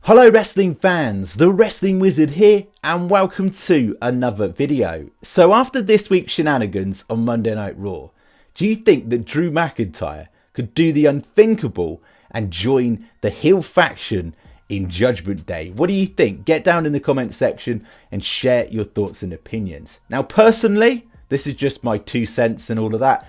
Hello wrestling fans, the Wrestling Wizard here and welcome to another video. So after this week's shenanigans on Monday Night Raw, do you think that Drew McIntyre could do the unthinkable and join the heel faction in Judgment Day? What do you think? Get down in the comment section and share your thoughts and opinions. Now personally, this is just my 2 cents and all of that.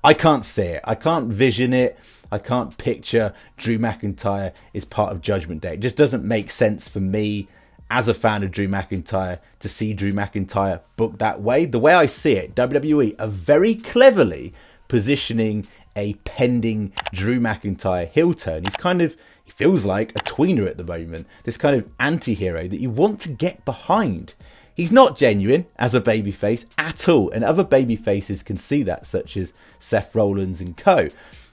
I can't see it. I can't vision it. I can't picture Drew McIntyre is part of Judgment Day. It just doesn't make sense for me as a fan of Drew McIntyre to see Drew McIntyre booked that way. The way I see it, WWE are very cleverly positioning a pending Drew McIntyre heel turn. He feels like a tweener at the moment. This kind of anti-hero that you want to get behind. He's not genuine as a babyface at all. And other babyfaces can see that, such as Seth Rollins and co.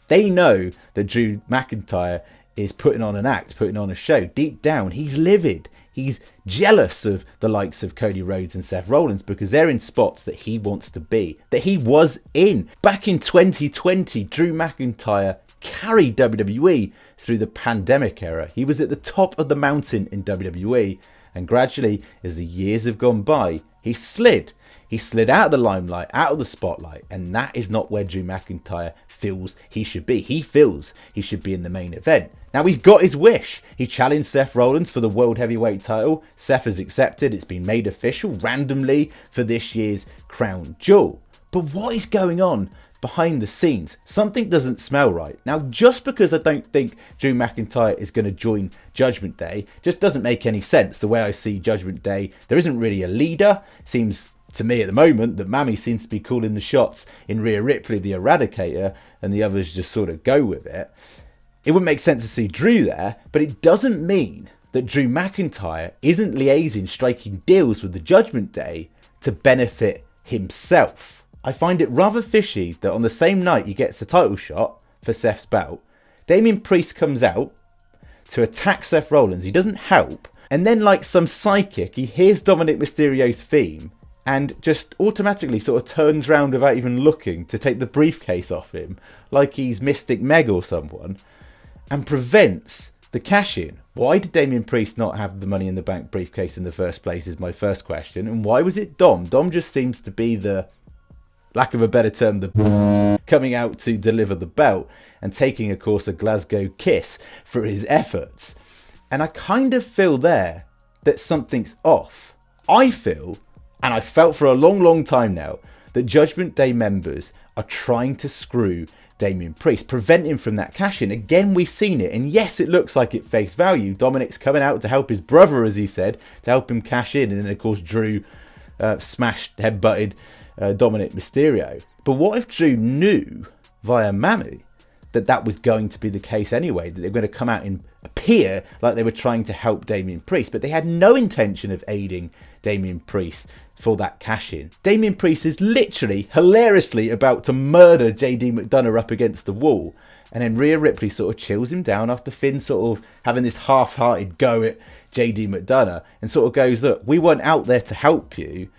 They know that Drew McIntyre is putting on an act, putting on a show. Deep down, he's livid. He's jealous of the likes of Cody Rhodes and Seth Rollins because they're in spots that he wants to be, that he was in. Back in 2020, Drew McIntyre carried WWE through the pandemic era. He was at the top of the mountain in WWE, and gradually, as the years have gone by, he slid. He slid out of the limelight, out of the spotlight, and that is not where Drew McIntyre feels he should be. He feels he should be in the main event. Now he's got his wish. He challenged Seth Rollins for the World Heavyweight title. Seth has accepted. It's been made official randomly for this year's Crown Jewel. But what is going on behind the scenes? Something doesn't smell right. Now, just because I don't think Drew McIntyre is going to join Judgment Day just doesn't make any sense. The way I see Judgment Day, there isn't really a leader. Seems to me at the moment that Mammy seems to be calling the shots in Rhea Ripley, the Eradicator, and the others just sort of go with it. It wouldn't make sense to see Drew there, but it doesn't mean that Drew McIntyre isn't liaising, striking deals with the Judgment Day to benefit himself. I find it rather fishy that on the same night he gets a title shot for Seth's belt, Damian Priest comes out to attack Seth Rollins. He doesn't help. And then like some psychic, he hears Dominic Mysterio's theme and just automatically sort of turns around without even looking to take the briefcase off him, like he's Mystic Meg or someone, and prevents the cash-in. Why did Damian Priest not have the Money in the Bank briefcase in the first place is my first question. And why was it Dom? Dom just seems to be the, lack of a better term, the coming out to deliver the belt and taking, of course, a Glasgow kiss for his efforts. And I kind of feel there that something's off. I feel, and I've felt for a long time now, that Judgment Day members are trying to screw Damian Priest, prevent him from that cash-in. Again, we've seen it, and yes, it looks like at face value. Dominic's coming out to help his brother, as he said, to help him cash in, and then, of course, Drew smashed, headbutted Dominic Mysterio. But what if Drew knew via Mammy that was going to be the case anyway, that they were going to come out and appear like they were trying to help Damian Priest, but they had no intention of aiding Damian Priest for that cash-in. Damian Priest is literally, hilariously about to murder JD McDonough up against the wall, and then Rhea Ripley sort of chills him down after Finn sort of having this half-hearted go at JD McDonough and sort of goes, look, we weren't out there to help you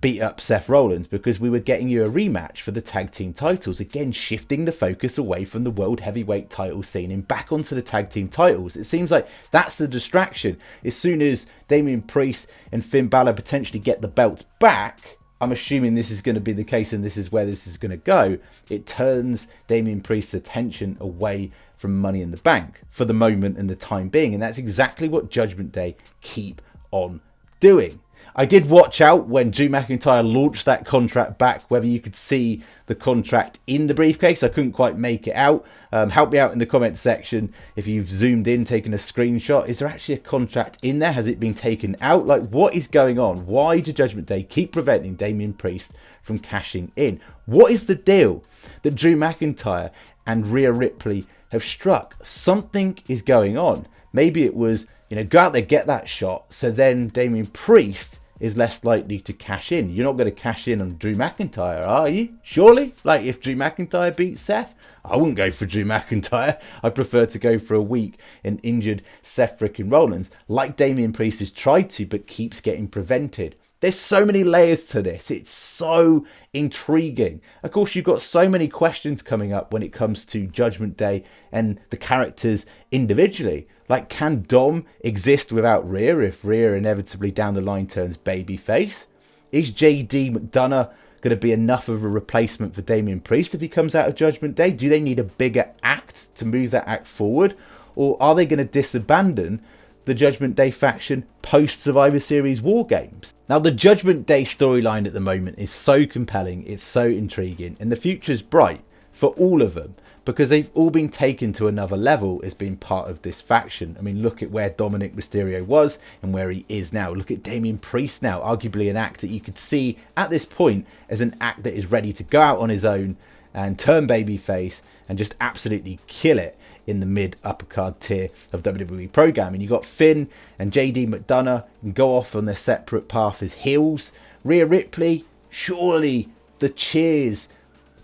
beat up Seth Rollins because we were getting you a rematch for the tag team titles. Again, shifting the focus away from the World Heavyweight title scene and back onto the tag team titles. It seems like that's the distraction. As soon as Damian Priest and Finn Balor potentially get the belts back, I'm assuming this is going to be the case and this is where this is going to go. It turns Damian Priest's attention away from Money in the Bank for the moment and the time being. And that's exactly what Judgment Day keep on doing. I did watch out when Drew McIntyre launched that contract back, whether you could see the contract in the briefcase. I couldn't quite make it out. Help me out in the comment section if you've zoomed in, taken a screenshot. Is there actually a contract in there? Has it been taken out? Like, what is going on? Why do Judgment Day keep preventing Damian Priest from cashing in? What is the deal that Drew McIntyre and Rhea Ripley have struck? Something is going on. Maybe it was, go out there, get that shot, so then Damian Priest is less likely to cash in. You're not going to cash in on Drew McIntyre, are you? Surely? Like, if Drew McIntyre beats Seth, I wouldn't go for Drew McIntyre. I prefer to go for a weak and injured Seth frickin' Rollins, like Damian Priest has tried to, but keeps getting prevented. There's so many layers to this. It's so intriguing. Of course, you've got so many questions coming up when it comes to Judgment Day and the characters individually. Like, can Dom exist without Rhea if Rhea inevitably down the line turns babyface? Is JD McDonough going to be enough of a replacement for Damian Priest if he comes out of Judgment Day? Do they need a bigger act to move that act forward? Or are they going to disabandon the Judgment Day faction post Survivor Series War Games? Now, the Judgment Day storyline at the moment is so compelling, it's so intriguing, and the future's bright for all of them because they've all been taken to another level as being part of this faction. I mean, look at where Dominic Mysterio was and where he is now. Look at Damian Priest now, arguably an act that you could see at this point as an act that is ready to go out on his own and turn babyface and just absolutely kill it in the mid-upper card tier of WWE programming. You got Finn and JD McDonough and go off on their separate path as heels. Rhea Ripley, surely the cheers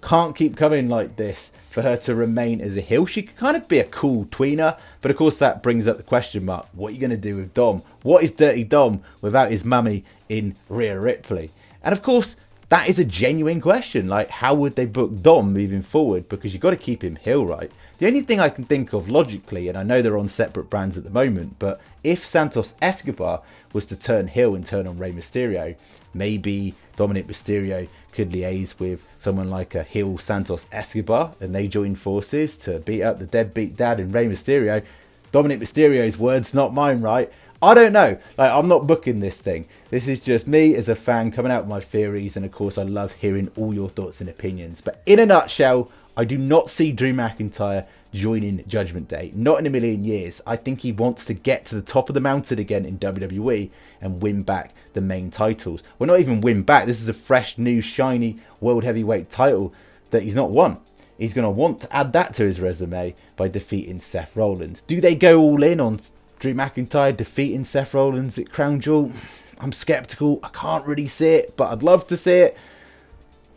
can't keep coming like this for her to remain as a heel. She could kind of be a cool tweener, but of course that brings up the question mark. What are you going to do with Dom? What is Dirty Dom without his mummy in Rhea Ripley? And of course, that is a genuine question. Like, how would they book Dom moving forward? Because you've got to keep him heel, right? The only thing I can think of logically, and I know they're on separate brands at the moment, but if Santos Escobar was to turn heel and turn on Rey Mysterio, maybe Dominic Mysterio could liaise with someone like a heel Santos Escobar and they join forces to beat up the deadbeat dad and Rey Mysterio. Dominic Mysterio's words, not mine, right? I don't know. Like, I'm not booking this thing. This is just me as a fan coming out with my theories, and of course I love hearing all your thoughts and opinions. But in a nutshell, I do not see Drew McIntyre joining Judgment Day. Not in a million years. I think he wants to get to the top of the mountain again in WWE and win back the main titles. Well, not even win back. This is a fresh, new, shiny World Heavyweight title that he's not won. He's going to want to add that to his resume by defeating Seth Rollins. Do they go all in on Drew McIntyre defeating Seth Rollins at Crown Jewel? I'm skeptical. I can't really see it, but I'd love to see it.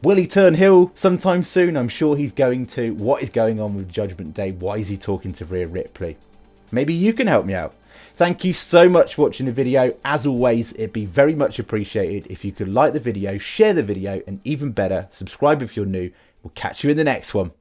Will he turn heel sometime soon? I'm sure he's going to. What is going on with Judgment Day? Why is he talking to Rhea Ripley? Maybe you can help me out. Thank you so much for watching the video. As always, it'd be very much appreciated if you could like the video, share the video, and even better, subscribe if you're new. We'll catch you in the next one.